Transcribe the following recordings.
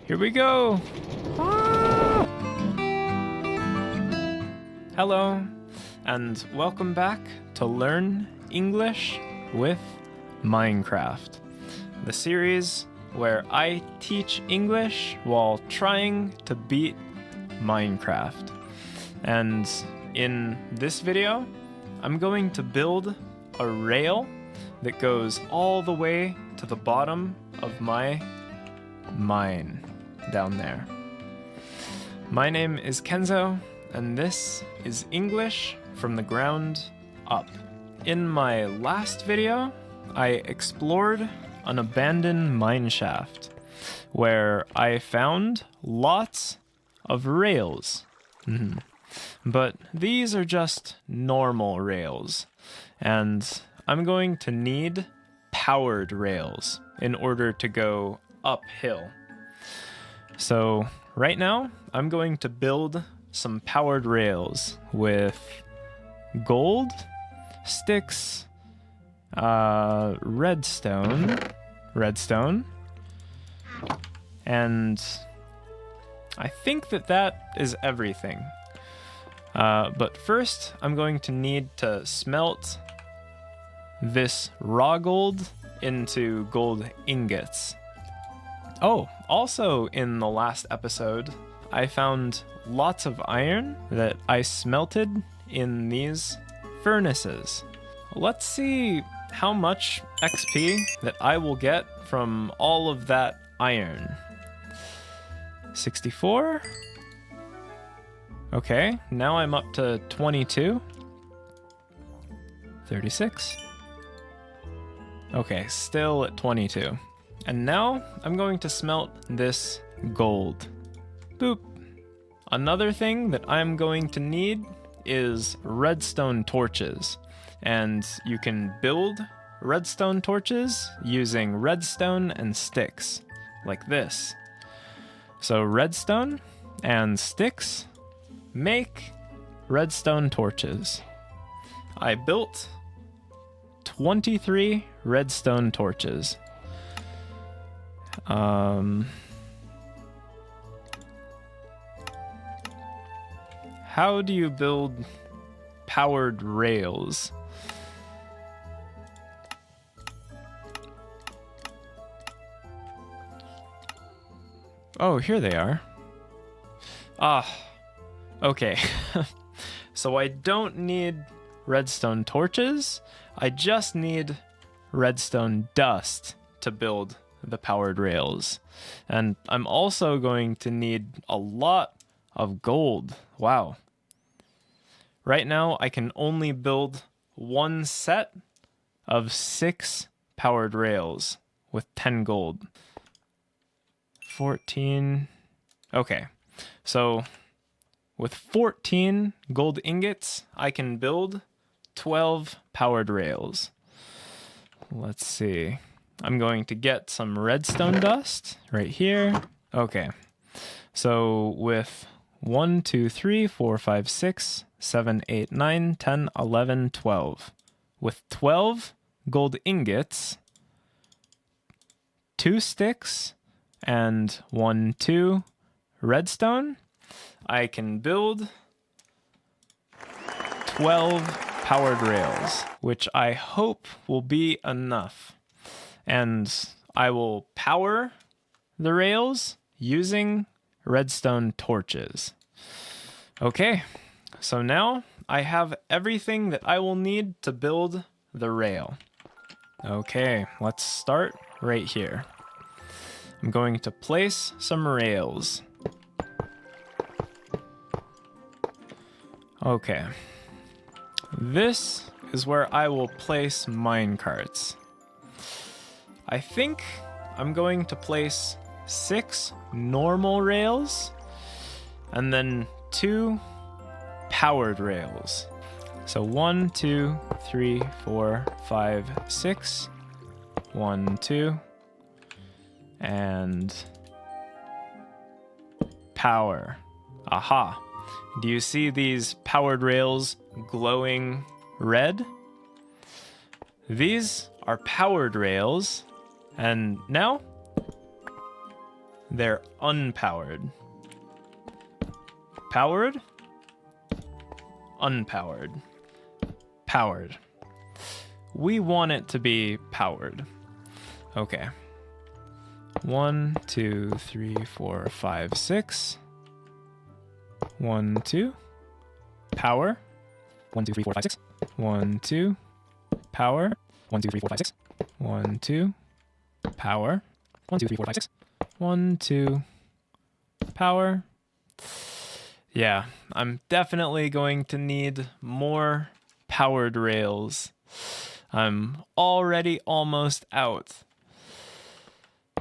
Here we go. Ah! Hello, and welcome back to Learn English with Minecraft, the series where I teach English while trying to beat Minecraft. And in this video, I'm going to build a rail that goes all the way to the bottom of my mine down there. My name is Kenzo, and this is English from the ground up. In my last video, I explored an abandoned mine shaft where I found lots of rails. But these are just normal rails, and I'm going to need powered rails in order to go uphill. So right now, I'm going to build some powered rails with gold, sticks, redstone, and I think that is everything. But first, I'm going to need to smelt this raw gold into gold ingots. Oh, also in the last episode, I found lots of iron that I smelted in these furnaces. Let's see how much XP that I will get from all of that iron. 64. Okay, now I'm up to 22. 36. Okay, still at 22. And now I'm going to smelt this gold. Boop. Another thing that I'm going to need is redstone torches. And you can build redstone torches using redstone and sticks, like this. So redstone and sticks make redstone torches. I built 23 redstone torches. How do you build powered rails? Oh, here they are. Okay. So I don't need redstone torches. I just need redstone dust to build the powered rails. And I'm also going to need a lot of gold. Wow. Right now, I can only build one set of 6 powered rails with 10 gold. 14. Okay. So with 14 gold ingots, I can build 12 powered rails. Let's see. I'm going to get some redstone dust right here. Okay. So with 1, 2, 3, 4, 5, 6, 7, 8, 9, 10, 11, 12. With 12 gold ingots, 2 sticks, and 1, 2 redstone, I can build 12 powered rails, which I hope will be enough. And I will power the rails using redstone torches. Okay, so now I have everything that I will need to build the rail. Okay, let's start right here. I'm going to place some rails. Okay. This is where I will place minecarts. I think I'm going to place 6 normal rails and then 2 powered rails. So 1, 2, 3, 4, 5, 6. 1, 2. And power. Aha. Do you see these powered rails glowing red? These are powered rails, and now they're unpowered. Powered? Unpowered. Powered. We want it to be powered. Okay. 1, 2, 3, 4, 5, 6. 1, 2. Power. 1, 2, 3, 4, 5, 6. 1, 2. Power. 1, 2, 3, 4, 5, 6. 1, 2. Power. 1, 2, 3, 4, 5, 6. 1, 2. Power. Yeah, I'm definitely going to need more powered rails. I'm already almost out.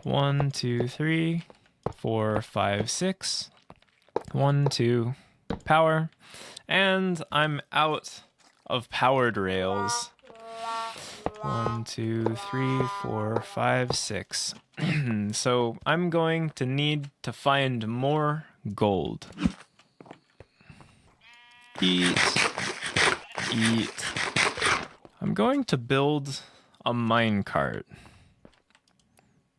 1, 2, 3, 4, 5, 6. 1, 2, power. And I'm out of powered rails. 1, 2, 3, 4, 5, 6. So I'm going to need to find more gold. Eat. Eat. I'm going to build a minecart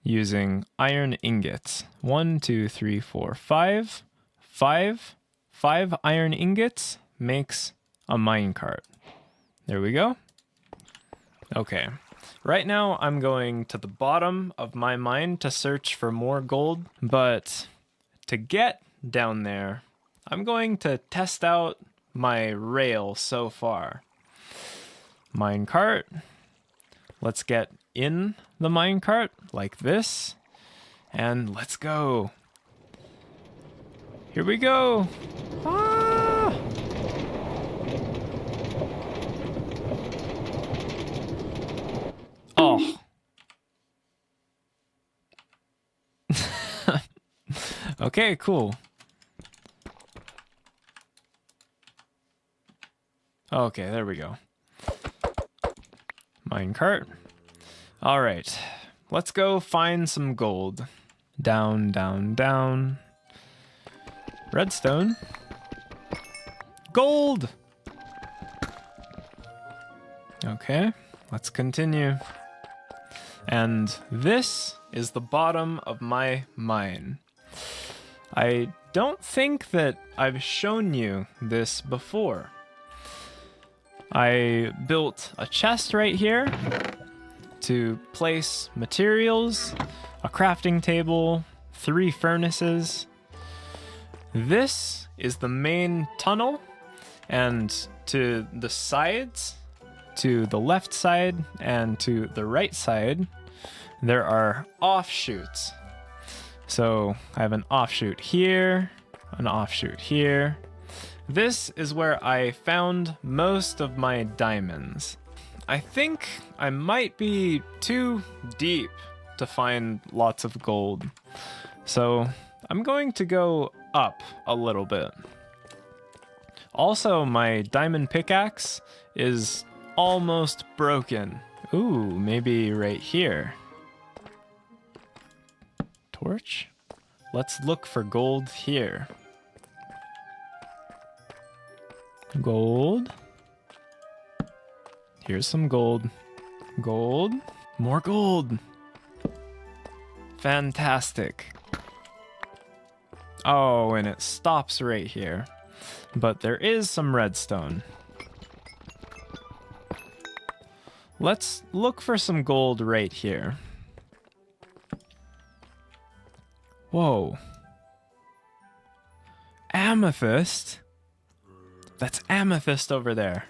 using iron ingots. 1, 2, 3, 4, 5. 5 iron ingots makes a minecart. There we go. Okay. Right now I'm going to the bottom of my mine to search for more gold, but to get down there, I'm going to test out my rail so far. Minecart. Let's get in the minecart like this, and let's go. Here we go. Ah! Oh. Okay, cool. Okay, there we go. Minecart. All right, let's go find some gold. Down, down, down. Redstone. Gold! Okay, let's continue. And this is the bottom of my mine. I don't think that I've shown you this before. I built a chest right here to place materials, a crafting table, 3 furnaces. This is the main tunnel, and to the sides, to the left side and to the right side, there are offshoots. So I have an offshoot here, an offshoot here. This is where I found most of my diamonds. I think I might be too deep to find lots of gold. So I'm going to go up a little bit. Also, my diamond pickaxe is almost broken. Ooh, maybe right here. Torch? Let's look for gold here. Gold. Here's some gold. Gold. More gold. Fantastic. Oh, and it stops right here. But there is some redstone. Let's look for some gold right here. Whoa. Amethyst? That's amethyst over there.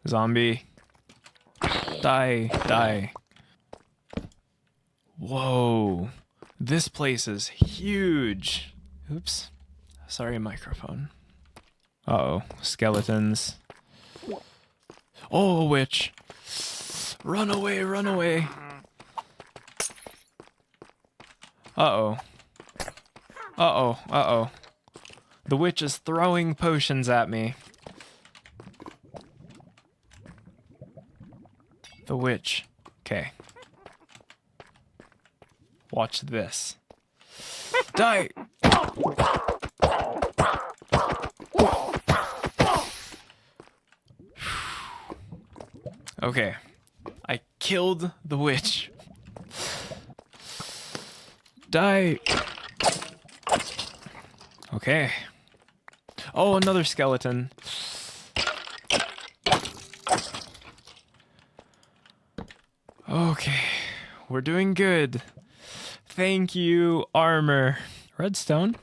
Zombie. Die, die. Whoa. This place is huge. Oops. Sorry, microphone. Uh-oh. Skeletons. Oh, a witch. Run away, run away. Uh-oh. Uh-oh, uh-oh. The witch is throwing potions at me. The witch. Okay. Watch this. Die! Okay. I killed the witch. Die! Okay. Oh, another skeleton. Okay, we're doing good. Thank you, armor. Redstone.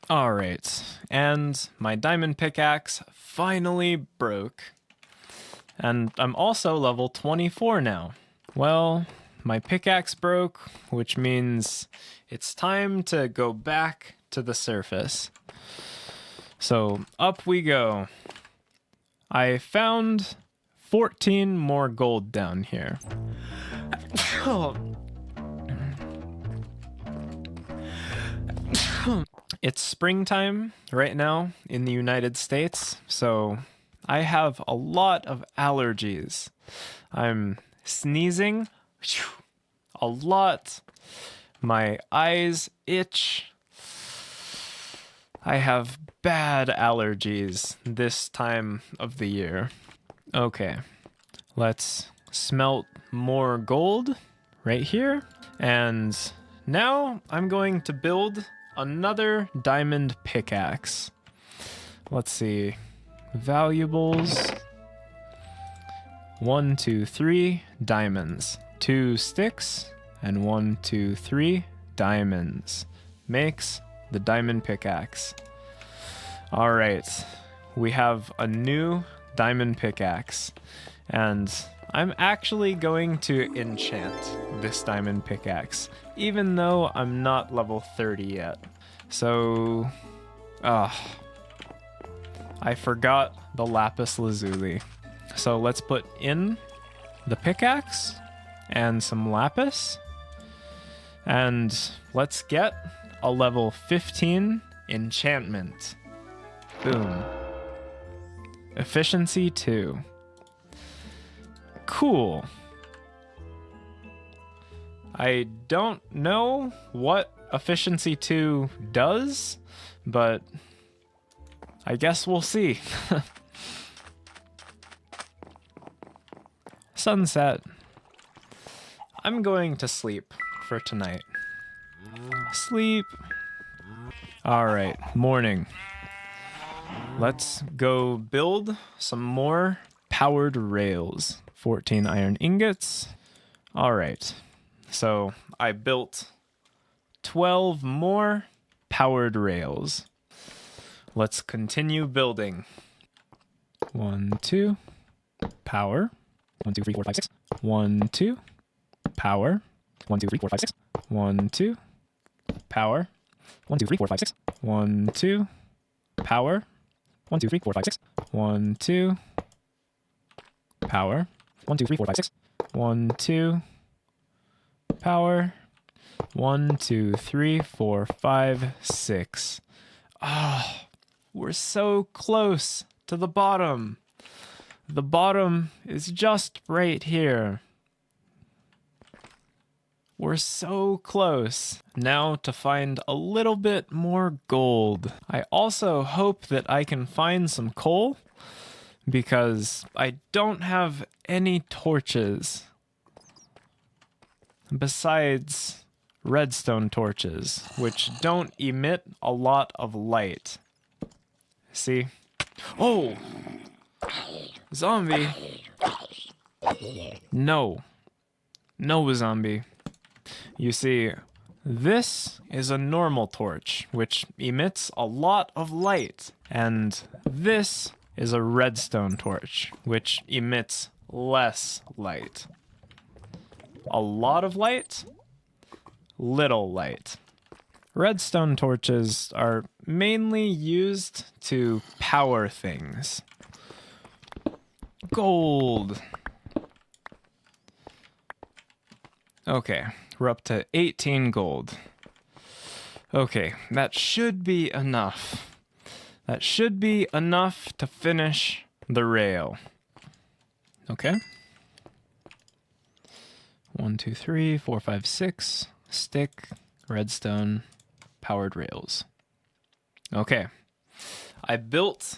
All right, and my diamond pickaxe finally broke. And I'm also level 24 now. Well, my pickaxe broke, which means it's time to go back to the surface. So up we go. I found 14 more gold down here. It's springtime right now in the United States, so I have a lot of allergies. I'm sneezing a lot. My eyes itch. I have bad allergies this time of the year. Okay, let's smelt more gold right here. And now I'm going to build another diamond pickaxe. Let's see. Valuables. 1, 2, 3 diamonds. 2 sticks and 1, 2, 3 diamonds. Makes the diamond pickaxe. All right, we have a new diamond pickaxe, and I'm actually going to enchant this diamond pickaxe, even though I'm not level 30 yet. So, I forgot the lapis lazuli. So let's put in the pickaxe and some lapis, and let's get a level 15 enchantment. Boom. Efficiency 2. Cool. I don't know what efficiency 2 does, but I guess we'll see. Sunset. I'm going to sleep for tonight. Sleep. All right, morning. Let's go build some more powered rails. 14 iron ingots. All right, so I built 12 more powered rails. Let's continue building. 1, 2, power. 1, 2, 3, 4, 5, 6. 1, 2, power. 1, 2, 3, 4, 5, 6. 1, 2, power. 1, 2, 3, 4, 5, 6. 1, 2, power. 1, 2, 3, 4, 5, 6. 1, 2, power. 1, 2, 3, 4, 5, 6. 1, 2, power. 1, 2, 3, 4, 5, 6. Ah, we're so close to the bottom. The bottom is just right here. We're so close. Now to find a little bit more gold. I also hope that I can find some coal, because I don't have any torches besides redstone torches, which don't emit a lot of light. See? Oh! Zombie! No. No, zombie. You see, this is a normal torch, which emits a lot of light. And this is a redstone torch, which emits less light. A lot of light, little light. Redstone torches are mainly used to power things. Gold. Okay, we're up to 18 gold. Okay, that should be enough. That should be enough to finish the rail. Okay. 1, 2, 3, 4, 5, 6. Stick, redstone, powered rails. Okay. I built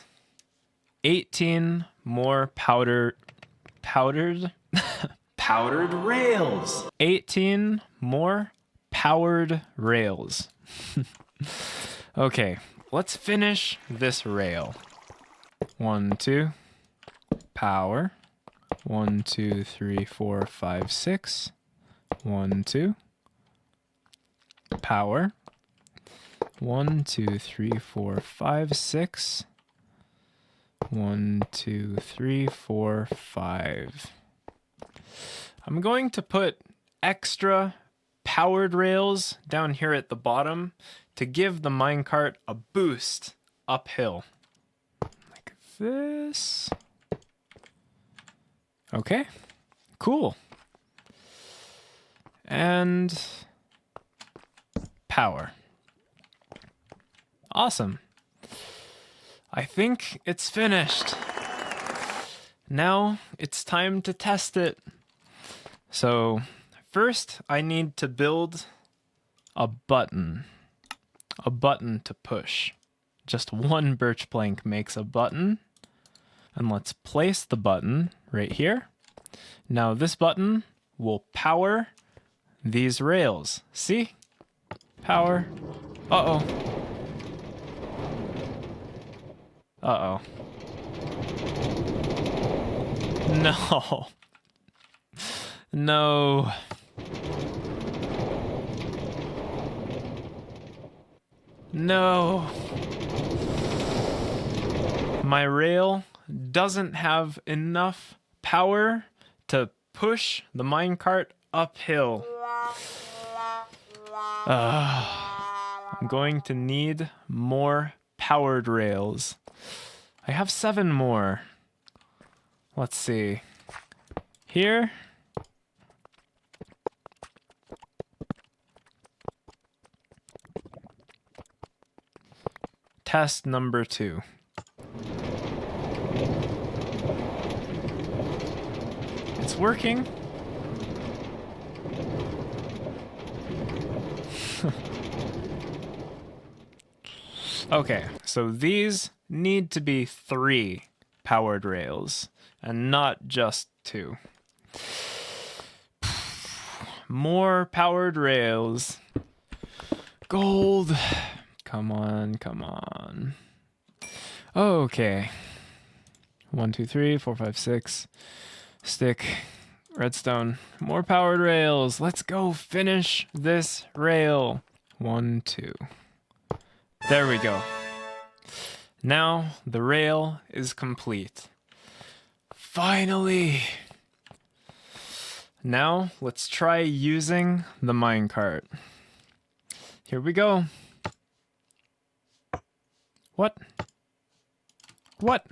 18 more powdered rails. 18 more powered rails. Okay, let's finish this rail. 1, 2, power. 1, 2, 3, 4, 5, 6. 1, 2, power. 1, 2, 3, 4, 5, 6. 1, 2, 3, 4, 5. I'm going to put extra powered rails down here at the bottom to give the minecart a boost uphill. Like this. Okay, cool. And power. Awesome. I think it's finished. Now it's time to test it. So first I need to build a button to push. Just one birch plank makes a button. And let's place the button right here. Now this button will power these rails. See? Power. Uh-oh. Uh-oh. No. No. No. My rail doesn't have enough power to push the minecart uphill. I'm going to need more powered rails. I have 7 more. Let's see. Here. Test number 2. It's working. Okay, so these need to be 3 powered rails and not just 2. More powered rails. Gold. Come on, come on. Okay. 1, 2, 3, 4, 5, 6. Stick. Redstone. More powered rails. Let's go finish this rail. 1, 2. There we go. Now the rail is complete. Finally! Now let's try using the minecart. Here we go. What? What?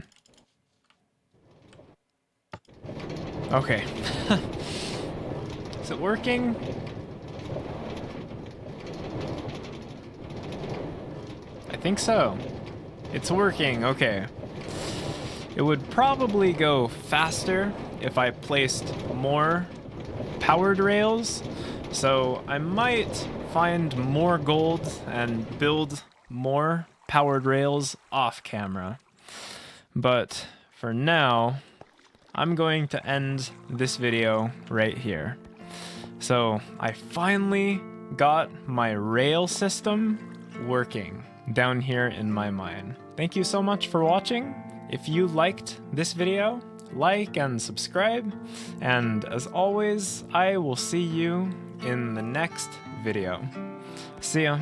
Okay. Is it working? I think so. It's working, okay. It would probably go faster if I placed more powered rails, so I might find more gold and build more powered rails off camera. But for now, I'm going to end this video right here. So I finally got my rail system working down here in my mine. Thank you so much for watching. If you liked this video, like and subscribe. And as always, I will see you in the next video. See ya.